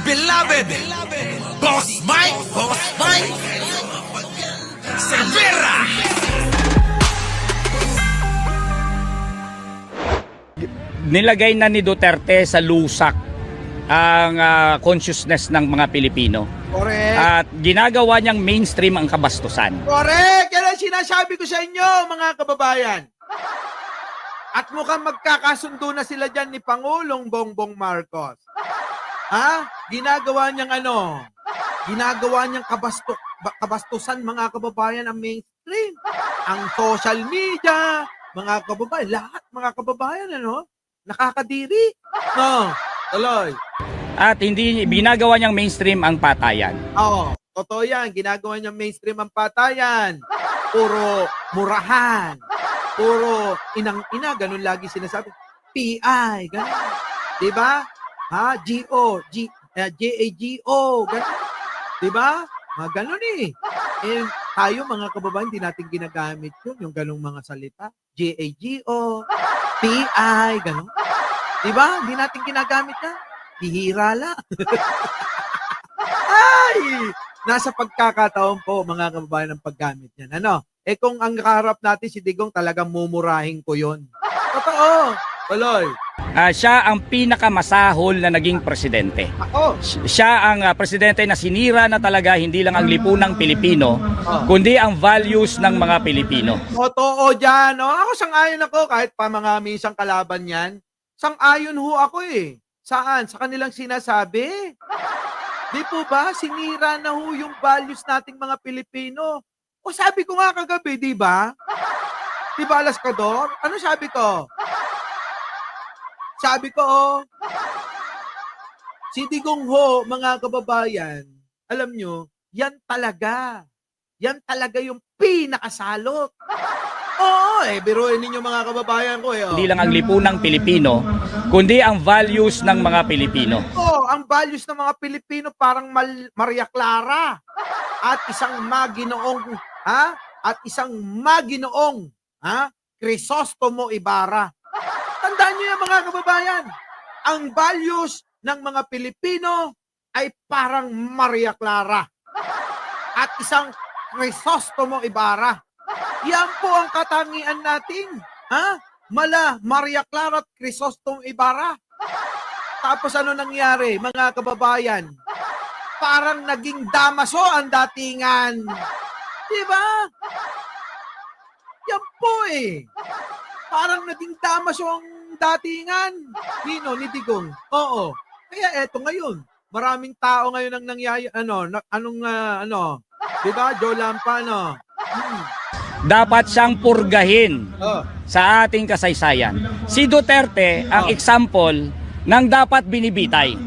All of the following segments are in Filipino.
beloved Boss Mike Cervera. Nilagay na ni Duterte sa lusak ang consciousness ng mga Pilipino. Correct. At ginagawa niyang mainstream ang kabastusan. Correct! Yan ang sinasabi ko sa inyo, mga kababayan. At mukhang magkakasundo na sila dyan ni Pangulong Bongbong Marcos. Ha? Ginagawa niyang ano? Ginagawa niyang kabastusan, mga kababayan, ang mainstream. Ang social media, mga kababayan, lahat mga kababayan, ano? Nakakadiri. No, tuloy. At hindi ginagawa niyang mainstream ang patayan. Oo, totoo yan. Ginagawa niyang mainstream ang patayan. Puro murahan. Puro inang-ina. Ganun lagi sinasabi. PI. Ganun. Diba? Ha? GO. JAGO. Ganun. Diba? Mga ganun eh. Eh, tayo mga kababayan, hindi natin ginagamit yun. Yung ganung mga salita. JAGO. PI. Ganun. Diba? Hindi natin ginagamit yan. Bihira lang. Ay! Nasa pagkakataon po, mga kababayan, ng paggamit yan. Ano? Eh kung ang kaharap natin si Digong, talagang mumurahin ko yon. Totoo. Tuloy. Siya ang pinakamasahol na naging presidente. Ako. Siya ang presidente na sinira na talaga hindi lang ang lipunang Pilipino, kundi ang values ng mga Pilipino. Totoo dyan. Oh, ako sang-ayon ako kahit pa mga minsang kalaban yan. Sang-ayon ho ako eh. Saan? Sa kanilang sinasabi. Di po ba? Sinira na ho yung values nating mga Pilipino. O sabi ko nga kagabi, di ba? Di ba, Alaskador? Ano sabi ko? Sabi ko, si Digong ho, mga kababayan, alam nyo, yan talaga. Yan talaga yung pinakasalot. Oo, biruin ninyo mga kababayan ko eh. Hindi lang ang lipunang Pilipino, kundi ang values ng mga Pilipino. Ang values ng mga Pilipino parang Maria Clara at isang maginoong Crisostomo Ibarra. Tandaan niyo yan mga kababayan. Ang values ng mga Pilipino ay parang Maria Clara at isang Crisostomo Ibarra. Yan po ang katangian natin. Maria Clara at Crisostomo Ibarra. Tapos ano nangyari, mga kababayan? Parang naging Damaso ang datingan. Diba? Yan po eh. Parang naging Damaso ang datingan. Ni Digong. Oo. Kaya eto ngayon. Maraming tao ngayon ang nangyayari, diba? Joe Lampa, Dapat siyang purgahin sa ating kasaysayan. Si Duterte ang example ng dapat binibitay.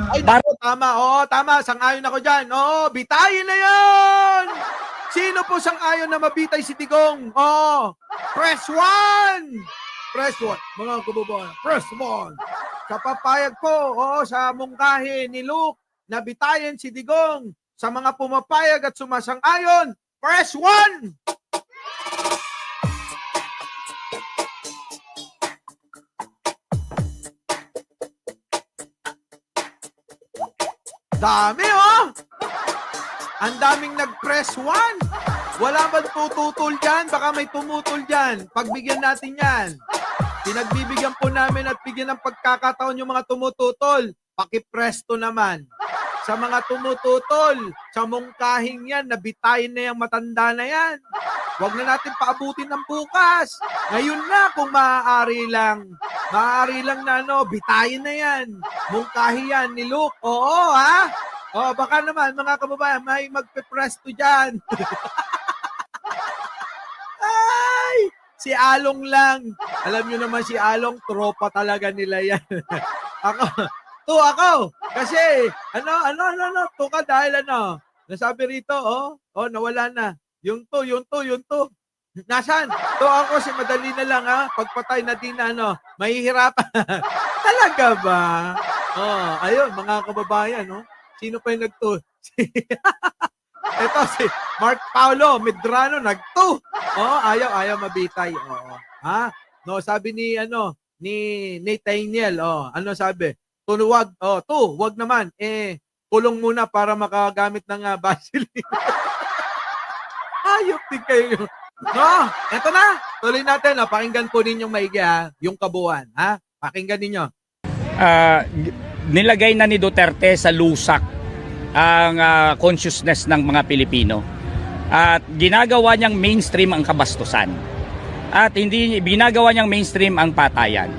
Ay, naku, tama. Oo, tama. Sang-ayon ako dyan. Oo, bitayin na yan! Sino po sang-ayon na mabitay si Digong? Oo, press 1! Press 1. Mga kababayan, press 1. Sa papayag po, sa mungkahi ni Luke, na bitayin si Digong. Sa mga pumapayag at sumasang-ayon, press 1! Dami ang daming nag-press 1. Wala ba tututol dyan? Baka may tumutol dyan. Pagbigyan natin yan. Pinagbibigyan po namin at bigyan ng pagkakataon yung mga tumututol. Pakipresto naman. Sa mga tumututol, sa mungkahing yan, nabitayin na yung matanda na yan. Huwag na natin paabutin ng bukas. Ngayon na kung maaari lang. Maaari lang na bitayin na yan. Mungkahi yan ni Luke. Oo, ha? Baka naman, mga kababayan, may magpe-presto dyan. Ay! Si Along lang. Alam nyo naman si Along, tropa talaga nila yan. Ako. Kasi, to ka dahil nasabi rito, nawala na. Yung to. Nasaan? To ako si madali na lang pagpatay na din mahihirapan. Talaga ba? Ayun, mga kababayan, Sino pa yung nagto? Ito si Mark Paulo Medrano nagto. Ayaw mabitay. Sabi ni ni Nathaniel, ano sabi? Wag naman kulong muna para makagamit ng Vaseline. Hayop din kayo. No, eto na. Tuloy natin. Pakinggan po ninyong maigi yung kabuuan. Pakinggan ninyo. Nilagay na ni Duterte sa lusak ang consciousness ng mga Pilipino. At ginagawa niyang mainstream ang kabastusan. At hindi ginagawa niyang mainstream ang patayan.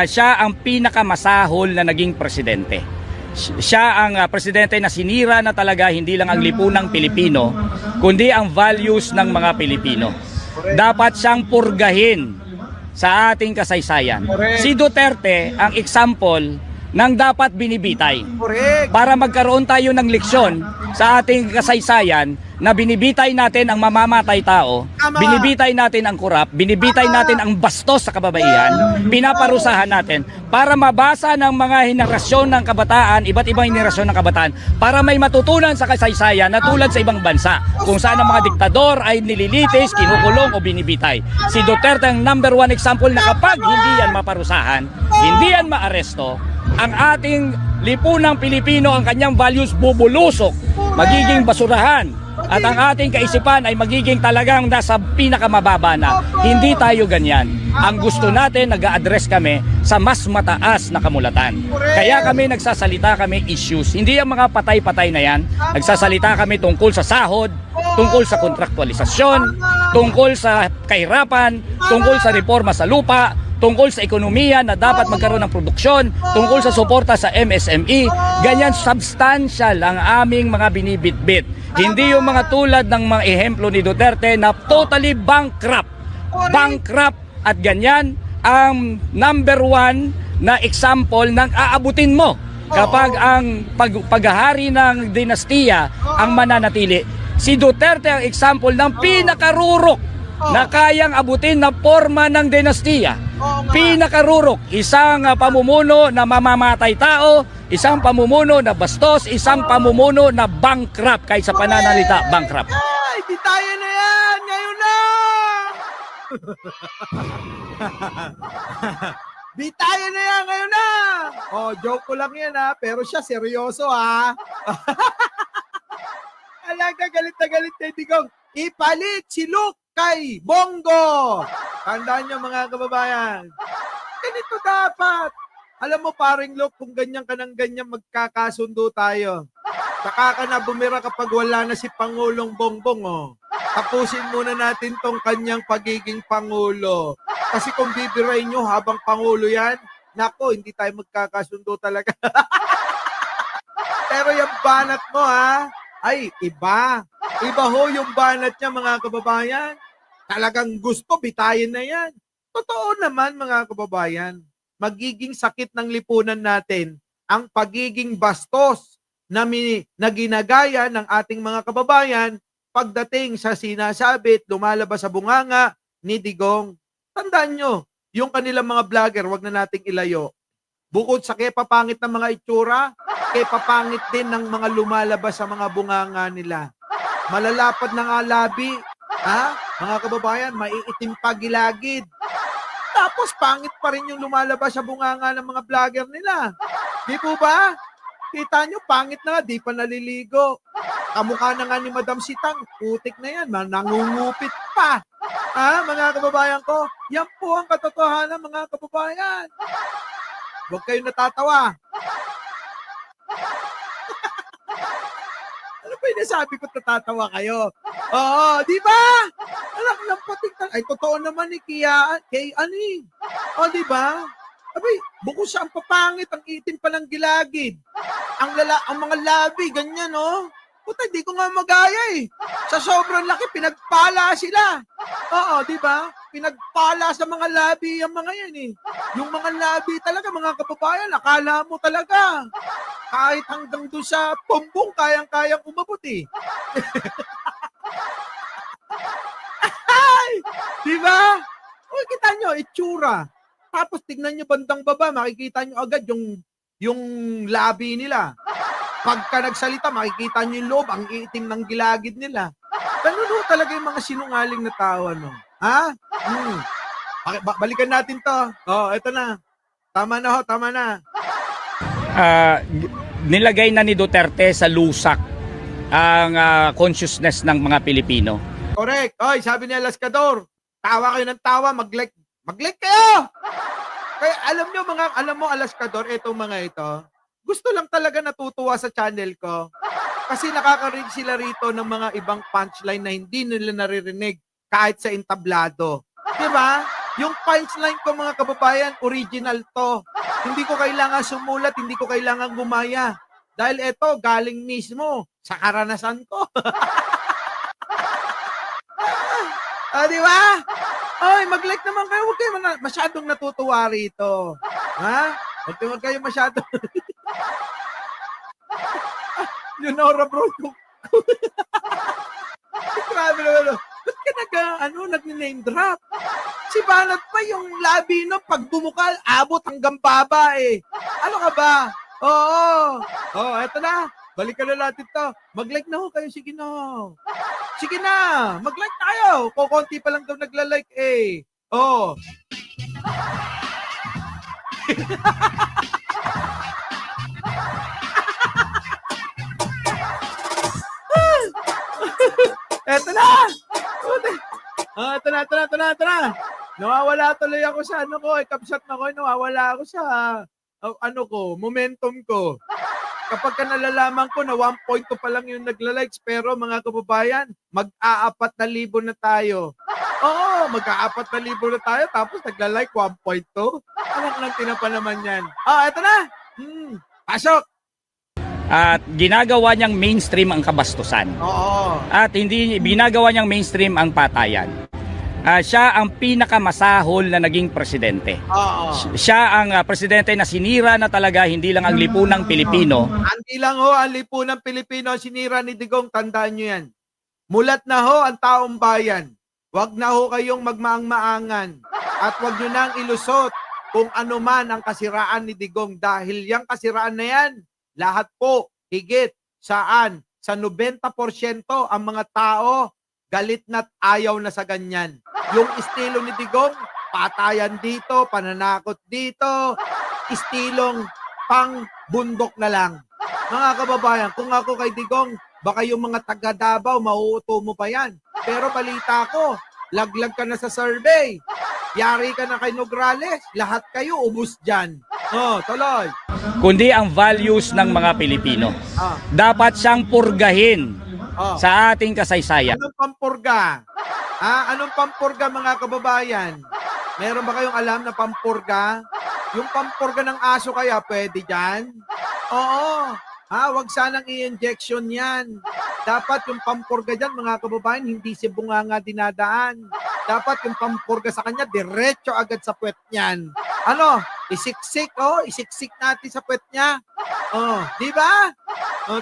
Siya ang pinakamasahol na naging presidente. Siya ang presidente na sinira na talaga hindi lang ang lipunang Pilipino, kundi ang values ng mga Pilipino. Dapat siyang purgahin sa ating kasaysayan. Si Duterte ang example ng dapat binibitay. Correct. Para magkaroon tayo ng leksyon sa ating kasaysayan na binibitay natin ang mamamatay tao, Tama. binibitay natin ang kurap, binibitay natin ang bastos sa kababaihan, pinaparusahan natin para mabasa ng mga henerasyon ng kabataan, iba't ibang henerasyon ng kabataan, para may matutunan sa kasaysayan na tulad sa ibang bansa kung saan ang mga diktador ay nililitis, kinukulong o binibitay. Si Duterte ang number one example na kapag hindi yan maparusahan, hindi yan maaresto, ang ating lipunang Pilipino, ang kanyang values bubulusok, magiging basurahan. At ang ating kaisipan ay magiging talagang nasa pinakamababa na. Hindi tayo ganyan. Ang gusto natin, nag-a-address kami sa mas mataas na kamulatan. Kaya kami nagsasalita kami issues. Hindi ang mga patay-patay na yan. Nagsasalita kami tungkol sa sahod, tungkol sa kontraktualisasyon, tungkol sa kahirapan, tungkol sa reforma sa lupa, tungkol sa ekonomiya na dapat magkaroon ng produksyon, tungkol sa suporta sa MSME. Ganyan substantial ang aming mga binibitbit. Hindi yung mga tulad ng mga ehemplo ni Duterte na totally bankrupt. Bankrupt at ganyan ang number one na example ng aabutin mo kapag ang paghahari ng dinastiya ang mananatili. Si Duterte ang example ng pinakarurok na kayang abutin na forma ng dinastiya. Pinakarurok, isang pamumuno na mamamatay tao, isang pamumuno na bastos, isang pamumuno na bankrupt, kahit sa pananalita, bankrupt. Ay, di tayo na yan! Ngayon na! Di tayo na yan! Ngayon na! Joke ko lang yan pero siya seryoso Alaga, galit na galit kay Digong. Ipalit si Luke kay Bongo! Tandaan nyo mga kababayan. Ganito dapat. Alam mo paring Luke, kung ganyan ka ng ganyan, magkakasundo tayo. Saka ka na bumira kapag wala na si Pangulong Bongbong. Tapusin muna natin tong kanyang pagiging Pangulo. Kasi kung bibirain nyo habang Pangulo yan, nako, hindi tayo magkakasundo talaga. Pero yung banat mo ay iba. Iba ho yung banat niya mga kababayan. Talagang gusto, bitayin na yan. Totoo naman mga kababayan. Magiging sakit ng lipunan natin ang pagiging bastos na ginagaya ng ating mga kababayan pagdating sa sinasabit, lumalabas sa bunganga ni Digong. Tandaan nyo, yung kanilang mga vlogger, wag na nating ilayo. Bukod sa papangit ng mga itsura, papangit din ng mga lumalabas sa mga bunganga nila. Malalapad na nga labi, mga kababayan, maiitim pa gilagid. Tapos pangit pa rin yung lumalabas sa bunganga ng mga vlogger nila. Di po ba? Kita nyo, pangit na nga, di pa naliligo. Kamukha na nga ni Madam Sitang, putik na yan, nangungupit pa. Mga kababayan ko, yan po ang katotohanan mga kababayan. Huwag kayong natatawa. Ano ba yung nasabi ko natatawa kayo? Oo, di ba? Alam lang patik na. Ay, totoo naman ni kay Ani. Di ba? Abay, bukod sa ang papangit, ang itim pa ng gilagid. Ang mga labi, ganyan, Puta, di ko nga magaya Sa sobrang laki, pinagpala sila. Oo, di ba? Pinagpala sa mga labi ang mga yan Yung mga labi talaga, mga kababayan, akala mo talaga. Kahit hanggang doon sa pumbong, kayang-kayang umabot Ay! Di ba? Kita nyo, itsura. Tapos tignan nyo bandang baba, makikita nyo agad yung labi nila. Pagka nagsalita, makikita nyo yung loob, ang iitim ng gilagid nila. Ganun talaga yung mga sinungaling na tao, Balikan natin to. Eto na. Tama na. nilagay na ni Duterte sa lusak ang consciousness ng mga Pilipino. Correct. Oy, sabi ni Alaskador, tawa kayo ng tawa, mag-like. Mag-like kayo! Kaya alam mo Alaskador, itong mga ito, gusto lang talaga natutuwa sa channel ko. Kasi nakakarinig sila rito ng mga ibang punchline na hindi nila naririnig kahit sa entablado. Diba? Yung punchline ko mga kababayan, original to. Hindi ko kailangan sumulat, hindi ko kailangan gumaya. Dahil ito, galing mismo sa karanasan ko. Di ba? Ay, mag-like naman kayo. Huwag kayo masyadong natutuwa rito. Ha? Huwag kayo masyadong... Leonora bro. Grabe naman. Ba't ka nag-name drop? Si Banat pa yung labi no, pag bumukal, abot hanggang baba eh. Ano ka ba? Oo. Oh, eto na. Balikan na natin to. Mag-like na ho kayo. Sige na. Sige na. Mag-like na kayo. Kukunti pa lang daw nagla-like eh. Oh. Eto na. Ito na. Nawawala tuloy ako sa capshot na ko. Nawawala ako sa momentum ko. Kapag ka nalalaman ko na 1.2 pa lang yung nagla-likes, pero mga kababayan, mag-a-4,000 na tayo. Oo, mag-a-4,000 na tayo, tapos nagla-like 1.2. Anak lang tinapa naman yan. Eto na. Pasok. At ginagawa niyang mainstream ang kabastusan. Oo. At hindi ginagawa niyang mainstream ang patayan. Siya ang pinakamasahol na naging presidente. Oo. Siya ang presidente na sinira na talaga hindi lang ang lipunang Pilipino. Hindi lang ho ang lipunang Pilipino sinira ni Digong, tandaan nyo yan. Mulat na ho ang taong bayan. Huwag na ho kayong magmaang-maangan. At huwag nyo nang ilusot kung ano man ang kasiraan ni Digong. Dahil yung kasiraan na yan, lahat po, higit, saan? Sa 90% ang mga tao, galit na't ayaw na sa ganyan. Yung estilo ni Digong, patayan dito, pananakot dito, estilong pang bundok na lang. Mga kababayan, kung ako kay Digong, baka yung mga taga Davao, mauuto mo pa yan. Pero balita ko, laglag ka na sa survey. Yari ka na kay Nograles, lahat kayo ubus dyan. Tuloy. Kundi ang values ng mga Pilipino. Dapat siyang purgahin sa ating kasaysayan. Anong pampurga? Anong pampurga mga kababayan? Meron ba kayong alam na pampurga? Yung pampurga ng aso kaya pwede dyan? Oo. Wag sanang i-injection yan. Dapat yung pampurga dyan mga kababayan, hindi si bunganga dinadaan. Dapat yung pampurga sa kanya, diretso agad sa puwet niyan. Isiksik natin sa puwet niya. Di ba?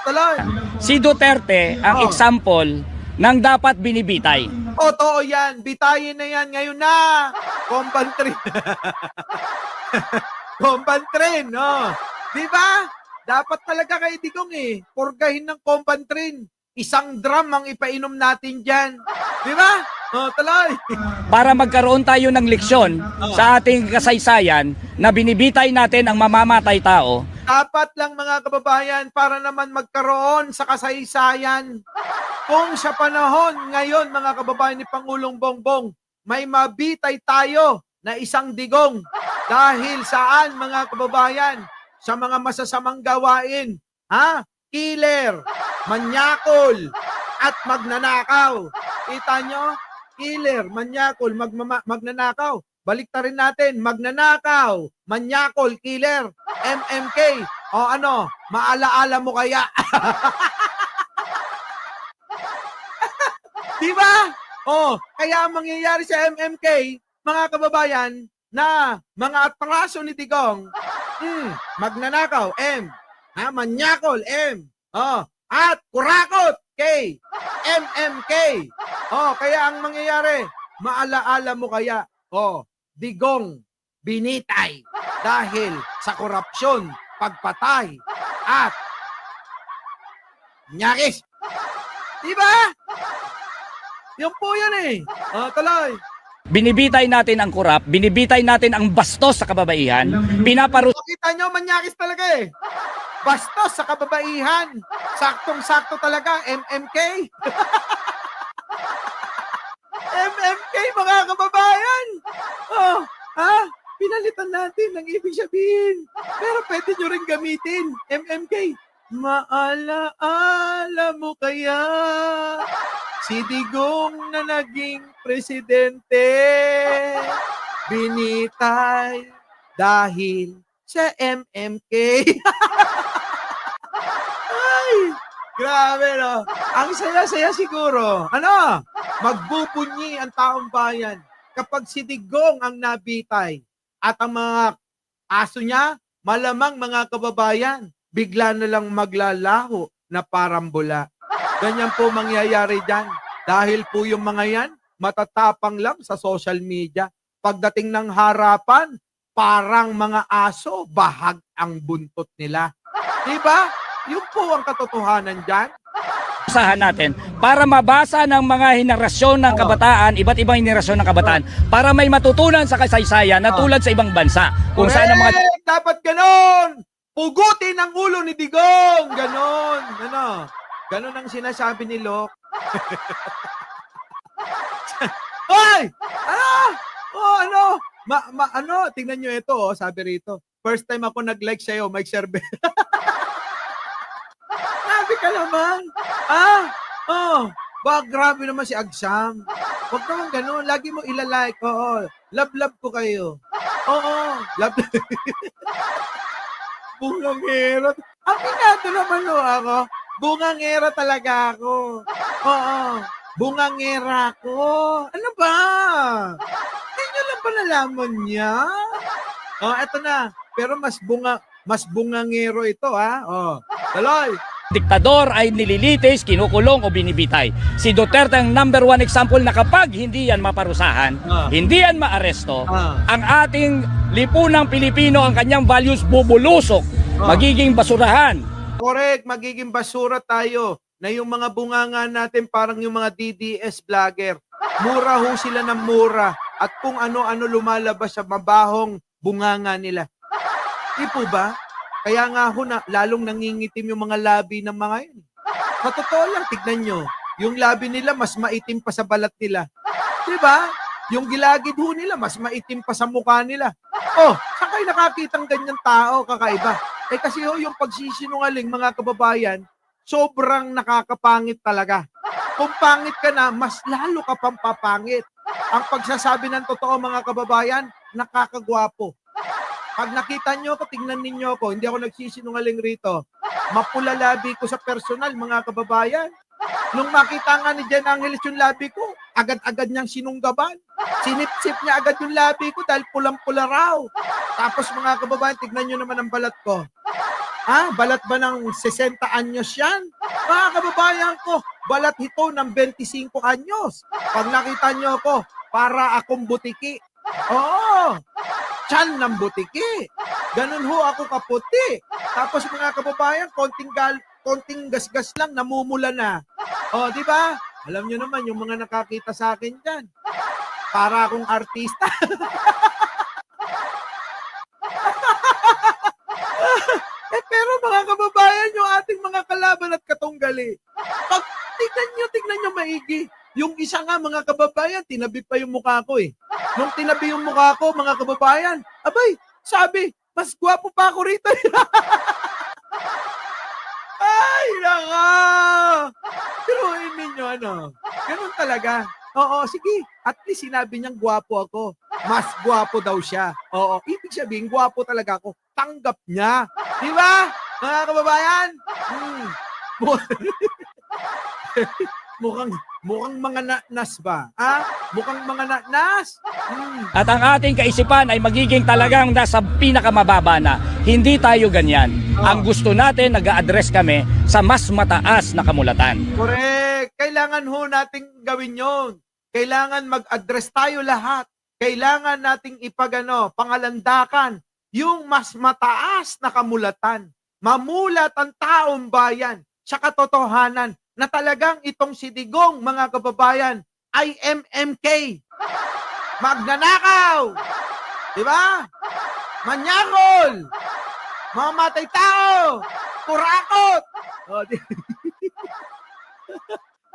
Tuloy. Si Duterte ang example ng dapat binibitay. Totoo yan. Bitayin na yan ngayon na. Kompantrin. Kompantrin, Di ba? Dapat talaga kay Digong purgahin ng kompantrin. Isang drum ang ipainom natin dyan. Di ba? Tuloy. Para magkaroon tayo ng leksyon sa ating kasaysayan na binibitay natin ang mamamatay tao. Dapat lang mga kababayan para naman magkaroon sa kasaysayan. Kung sa panahon ngayon mga kababayan ni Pangulong Bongbong, may mabitay tayo na isang Digong. Dahil saan mga kababayan? Sa mga masasamang gawain. Killer, manyakol, at magnanakaw. Kita nyo? Killer, manyakol, magnanakaw. Baliktarin natin, magnanakaw, manyakol, killer, MMK. Maalaala mo kaya? Diba? Kaya ang mangyayari sa MMK, mga kababayan, na mga atraso ni Digong, magnanakaw, M. Manyakol, M. At kurakot, K. MMK. Kaya ang mangyayari, maalaala mo kaya, Digong binitay dahil sa korupsyon, pagpatay, at nyakis. Diba? Yun po yan tuloy. Binibitay natin ang korap, binibitay natin ang bastos sa kababaihan, Kita nyo, manyakis talaga bastos sa kababaihan. Saktong-sakto talaga, MMK. MMK, mga kababayan. Oh, ha? Pinalitan natin ang ibig sabihin. Pero pwede nyo rin gamitin. MMK, maalaala mo kaya si Digong na naging presidente binitay dahil sa MMK. Ay, grabe no. Ang saya-saya siguro. Ano? Magbubunyi ang taong bayan kapag si Digong ang nabitay at ang mga aso niya, malamang mga kababayan, bigla na lang maglalaho na parambula. Ganyan po mangyayari dyan. Dahil po yung mga yan, matatapang lang sa social media. Pagdating ng harapan, parang mga aso, bahag ang buntot nila. Diba? Yun po ang katotohanan dyan. Usahan natin para mabasa ng mga henerasyon ng kabataan, iba't ibang henerasyon ng kabataan, para may matutunan sa kasaysayan na tulad sa ibang bansa. Kung saan ang mga dapat ganon! Pugutin ang ulo ni Digong! Ganon! Ano? Ganon ang sinasabi ni Lok. Hoy! Oh, ano? Ano? Tingnan nyo ito, oh, sabi rito. First time ako nag-like sa'yo, Mike Serbe. Sabi ka naman. Grabe naman si Agsam. Huwag naman ganun. Lagi mo ilalike. Oo. Love ko kayo. Oo. Love. Bungangero. Aminado naman ako. Bungangero talaga ako. Oo. Bungangera ako. Ano ba? Hindi lang ba nalaman niya? Eto na. Pero mas bungangero ito, ha? Taloy. diktador ay nililitis, kinukulong o binibitay. Si Duterte ang number one example na kapag hindi yan maparusahan, hindi yan maaresto, ang ating lipunang Pilipino, ang kanyang values bubulusok, magiging basurahan. Correct, magiging basura tayo na yung mga bunganga natin parang yung mga DDS vlogger. Mura ho sila ng mura at kung ano-ano lumalabas sa mabahong bunganga nila. Di po ba? Kaya nga ho na, lalong nangingitim yung mga labi ng mga yun. Sa totoo lang, tignan nyo, yung labi nila mas maitim pa sa balat nila. Diba? Yung gilagid ho nila, mas maitim pa sa mukha nila. Saan kayo nakakitang ganyan tao, kakaiba? Kasi ho, yung pagsisinungaling, mga kababayan, sobrang nakakapangit talaga. Kung pangit ka na, mas lalo ka pang papangit. Ang pagsasabi ng totoo, mga kababayan, nakakagwapo. Pag nakita nyo ko, tingnan ninyo ko, hindi ako nagsisinungaling rito. Mapula labi ko sa personal, mga kababayan. Nung makita nga ni Jen Angeles yung labi ko, agad-agad niyang sinunggaban. Sinip-sip niya agad yung labi ko dahil pulang-pula raw. Tapos mga kababayan, tignan nyo naman ang balat ko. Balat ba ng 60 anyos yan? Mga kababayan ko, balat ito ng 25 anyos. Pag nakita nyo ko, para akong butiki. Oo! Tiyan ng butiki. Ganun ho ako kaputi. Tapos mga kababayan, konting gasgas lang, namumula na. Di ba? Alam nyo naman, yung mga nakakita sa akin dyan, para akong artista. Pero mga kababayan, yung ating mga kalaban at katunggali, pag tignan nyo maigi. Yung isa nga, mga kababayan, tinabi pa yung mukha ko eh. Nung tinabi yung mukha ko, mga kababayan, abay, sabi, mas gwapo pa ako rito. Ay, naka! Tiruin ninyo, ano? Ganun talaga. Oo, sige. At least sinabi niyang gwapo ako. Mas gwapo daw siya. Oo, ibig sabihin, gwapo talaga ako. Tanggap niya. Di ba? Mga kababayan? Mukhang mga nanas ba? Mukhang mga nanas? At ang ating kaisipan ay magiging talagang nasa pinakamababa na. Hindi tayo ganyan. Ang gusto natin, nag-a-address kami sa mas mataas na kamulatan. Correct. Kailangan ho nating gawin yon. Kailangan mag-address tayo lahat. Kailangan nating pangalandakan yung mas mataas na kamulatan. Mamulat ang taong bayan sa katotohanan na talagang itong si Digong, mga kababayan, ay MMK. Magnanakaw. Diba? Manyakol. Mamatay tao. Kurakot!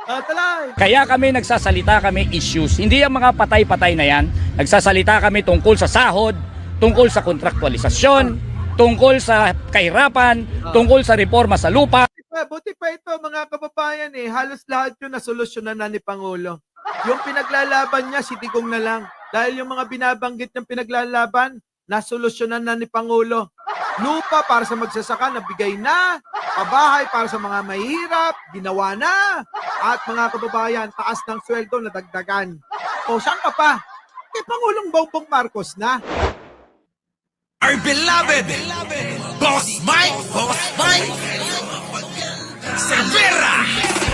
O, talay. Kaya kami nagsasalita kami issues. Hindi yung mga patay-patay na yan. Nagsasalita kami tungkol sa sahod, tungkol sa kontraktualisasyon, tungkol sa kahirapan, tungkol sa reforma sa lupa. Buti pa ito mga kababayan halos lahat yun nasolusyonan na ni Pangulo. Yung pinaglalaban niya, si Digong na lang. Dahil yung mga binabanggit niyang pinaglalaban, nasolusyonan na ni Pangulo. Lupa para sa magsasaka, nabigay na. Pabahay para sa mga mahirap, ginawa na. At mga kababayan, taas ng sweldo, nadagdagan. O, saan ka pa? Kay Pangulong Bongbong Marcos na. Our beloved Boss Mike Cervera.